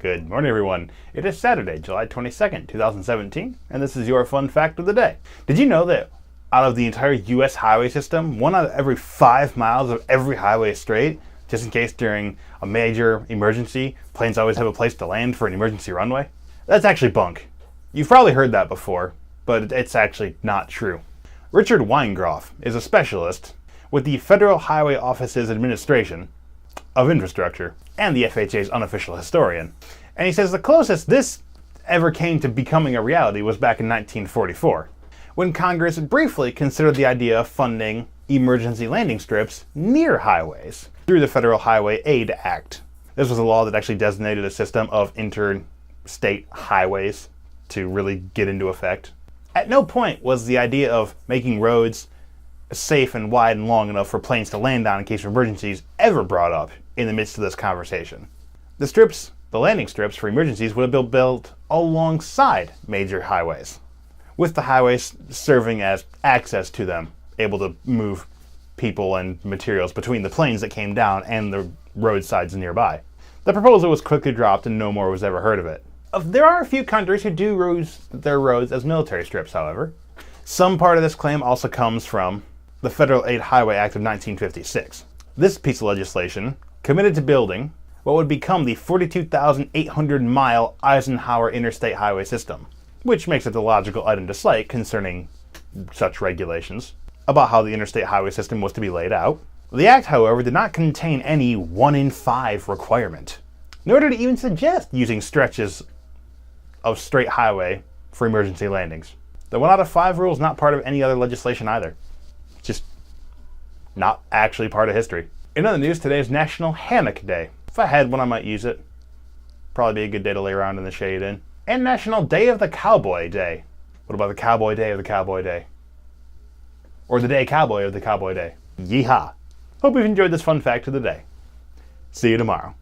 Good morning, everyone. It is Saturday, July 22nd, 2017, and this is your fun fact of the day. Did you know that out of the entire U.S. highway system, 1 out of every 5 miles of every highway is straight, just in case during a major emergency, planes always have a place to land for an emergency runway? That's actually bunk. You've probably heard that before, but it's actually not true. Richard Weingroff is a specialist with the Federal Highway Office's Administration of Infrastructure and the FHA's unofficial historian. And he says the closest this ever came to becoming a reality was back in 1944, when Congress briefly considered the idea of funding emergency landing strips near highways through the Federal Highway Aid Act. This was a law that actually designated a system of interstate highways to really get into effect. At no point was the idea of making roads safe and wide and long enough for planes to land on in case of emergencies ever brought up in the midst of this conversation. The landing strips for emergencies would have been built alongside major highways, with the highways serving as access to them, able to move people and materials between the planes that came down and the roadsides nearby. The proposal was quickly dropped and no more was ever heard of it. There are a few countries who do use their roads as military strips, however. Some part of this claim also comes from the Federal Aid Highway Act of 1956. This piece of legislation committed to building what would become the 42,800-mile Eisenhower Interstate Highway System, which makes it the logical item to cite concerning such regulations about how the interstate highway system was to be laid out. The act, however, did not contain any 1 in 5 requirement, nor did it even suggest using stretches of straight highway for emergency landings. The 1 out of 5 rule is not part of any other legislation either. It's just not actually part of history. In other news, today is National Hammock Day. If I had one, I might use it. Probably be a good day to lay around in the shade in. And National Day of the Cowboy Day. What about the Cowboy Day of the Cowboy Day? Or the Day Cowboy of the Cowboy Day? Yeehaw! Hope you've enjoyed this fun fact of the day. See you tomorrow.